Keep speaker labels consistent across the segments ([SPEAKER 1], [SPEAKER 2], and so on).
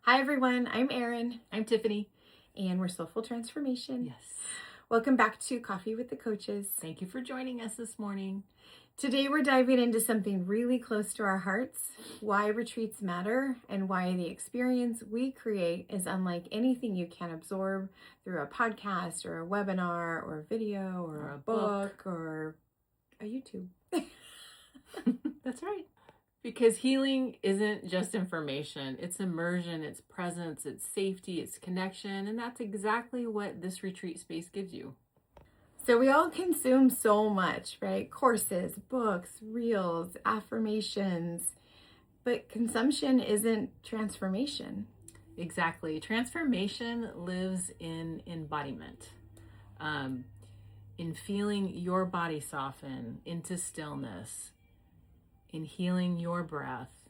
[SPEAKER 1] Hi everyone, I'm Erin,
[SPEAKER 2] I'm Tiffany.
[SPEAKER 1] and we're Soulful Transformation.
[SPEAKER 2] Yes.
[SPEAKER 1] Welcome back to Coffee with the Coaches.
[SPEAKER 2] Thank you for joining us this morning.
[SPEAKER 1] Today we're diving into something really close to our hearts, why retreats matter, and why the experience we create is unlike anything you can absorb through a podcast or a webinar or a video or a book or a YouTube.
[SPEAKER 2] That's right. Because healing isn't just information, it's immersion, it's presence, it's safety, it's connection, and that's exactly what this retreat space gives you.
[SPEAKER 1] So we all consume so much, right? Courses, books, reels, affirmations, but consumption isn't transformation.
[SPEAKER 2] Exactly. Transformation lives in embodiment, in feeling your body soften into stillness, in healing your breath,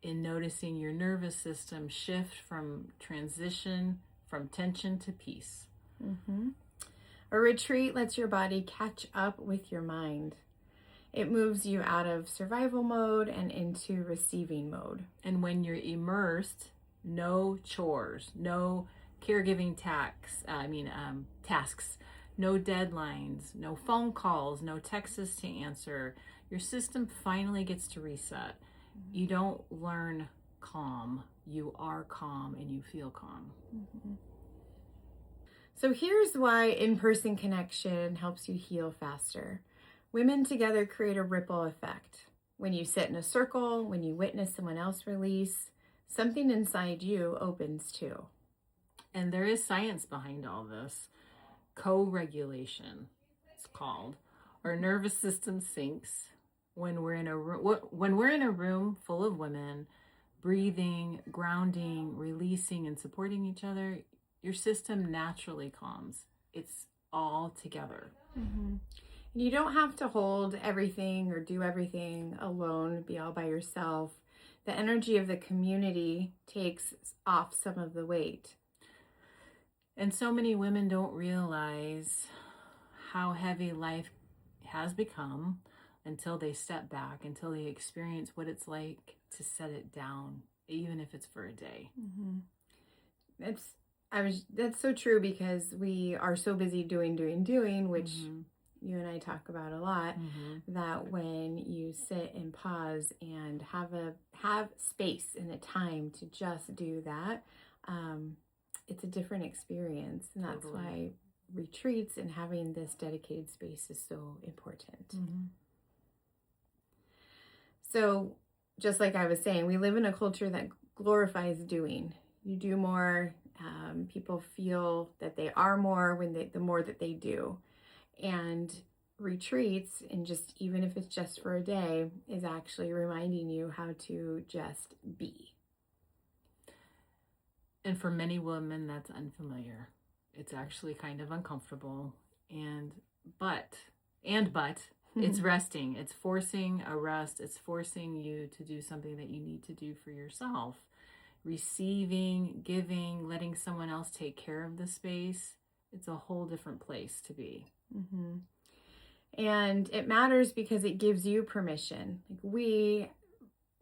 [SPEAKER 2] in noticing your nervous system shift from transition, from tension to peace.
[SPEAKER 1] Mm-hmm. A retreat lets your body catch up with your mind. It moves you out of survival mode and into receiving mode.
[SPEAKER 2] And when you're immersed, no chores, no caregiving tasks, no deadlines, no phone calls, no texts to answer. Your system finally gets to reset. You don't learn calm. You are calm and you feel calm.
[SPEAKER 1] Mm-hmm. So here's why in-person connection helps you heal faster. Women together create a ripple effect. When you sit in a circle, when you witness someone else release, something inside you opens too.
[SPEAKER 2] And there is science behind all this. Co-regulation, it's called. Our nervous system syncs when we're in a room full of women, breathing, grounding, releasing, and supporting each other. Your system naturally calms. It's all together.
[SPEAKER 1] Mm-hmm. You don't have to hold everything or do everything alone, be all by yourself. The energy of the community takes off some of the weight.
[SPEAKER 2] And so many women don't realize how heavy life has become until they step back, until they experience what it's like to set it down, even if it's for a day.
[SPEAKER 1] Mm-hmm. That's so true, because we are so busy doing, which you and I talk about a lot, that when you sit and pause and have space and a time to just do that, it's a different experience. And that's why retreats and having this dedicated space is so important. So just like I was saying, we live in a culture that glorifies doing. You do more. People feel that they are more the more that they do. And retreats, and just even if it's just for a day, is actually reminding you how to just be.
[SPEAKER 2] And for many women, that's unfamiliar. It's actually kind of uncomfortable. But it's resting. It's forcing a rest. It's forcing you to do something that you need to do for yourself. Receiving, giving, letting someone else take care of the space. It's a whole different place to be.
[SPEAKER 1] Mm-hmm. And it matters because it gives you permission. Like, we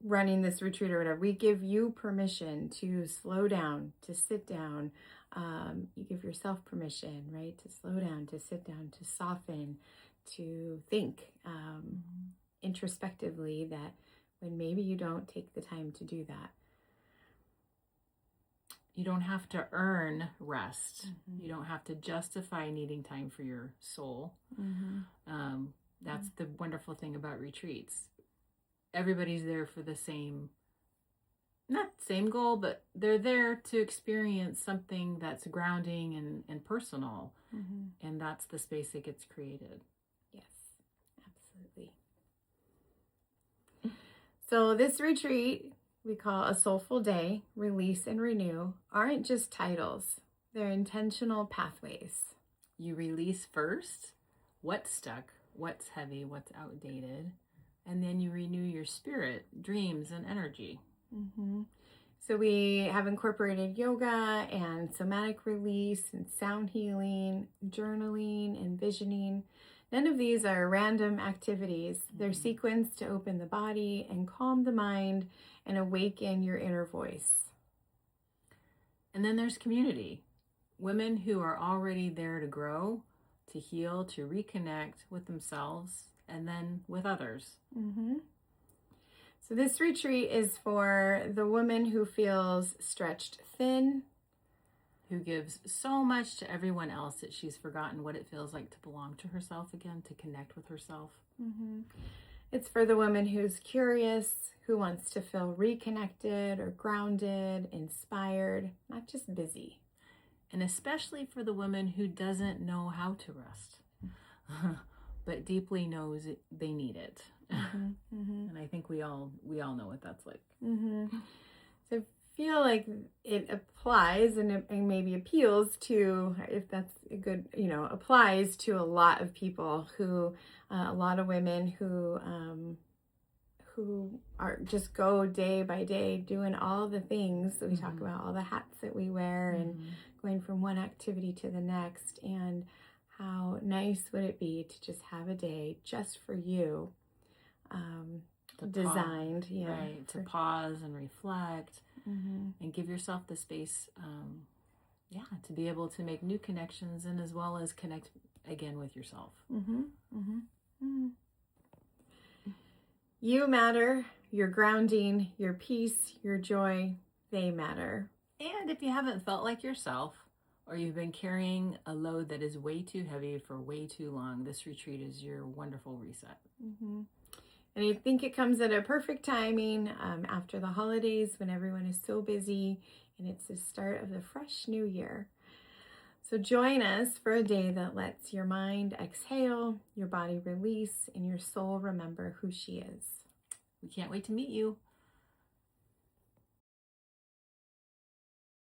[SPEAKER 1] running this retreat or whatever, we give you permission to slow down, to sit down. You give yourself permission, right? To slow down, to sit down, to soften, to think introspectively, that when maybe you don't take the time to do that.
[SPEAKER 2] You don't have to earn rest. You don't have to justify needing time for your soul. That's the wonderful thing about retreats. Everybody's there for the not same goal, but they're there to experience something that's grounding and personal. And that's the space that gets created.
[SPEAKER 1] Yes, absolutely. So this retreat we call a Soulful Day, Release and Renew, aren't just titles. They're intentional pathways.
[SPEAKER 2] You release first what's stuck, what's heavy, what's outdated, and then you renew your spirit, dreams, and energy.
[SPEAKER 1] So we have incorporated yoga and somatic release and sound healing, journaling, and visioning. None of these are random activities. They're sequenced to open the body and calm the mind and awaken your inner voice.
[SPEAKER 2] And then there's community. Women who are already there to grow, to heal, to reconnect with themselves, and then with others.
[SPEAKER 1] Mm-hmm. So this retreat is for the woman who feels stretched thin,
[SPEAKER 2] who gives so much to everyone else that she's forgotten what it feels like to belong to herself again, to connect with herself.
[SPEAKER 1] Mm-hmm. It's for the woman who's curious, who wants to feel reconnected or grounded, inspired, not just busy.
[SPEAKER 2] And especially for the woman who doesn't know how to rest, but deeply knows they need it.
[SPEAKER 1] Mm-hmm. Mm-hmm.
[SPEAKER 2] And I think we all know what that's like.
[SPEAKER 1] Mm-hmm. So I feel like it applies and maybe appeals to, if that's a good, applies to a lot of people who, a lot of women who are just go day by day doing all the things that we talk about, all the hats that we wear and going from one activity to the next. And how nice would it be to just have a day just for you, designed,
[SPEAKER 2] right, to pause and reflect and give yourself the space, to be able to make new connections and as well as connect again with yourself.
[SPEAKER 1] You matter, your grounding, your peace, your joy, they matter.
[SPEAKER 2] And if you haven't felt like yourself, or you've been carrying a load that is way too heavy for way too long, this retreat is your wonderful reset.
[SPEAKER 1] And I think it comes at a perfect timing after the holidays when everyone is so busy, and it's the start of the fresh new year. So join us for a day that lets your mind exhale, your body release, and your soul remember who she is.
[SPEAKER 2] We can't wait to meet you.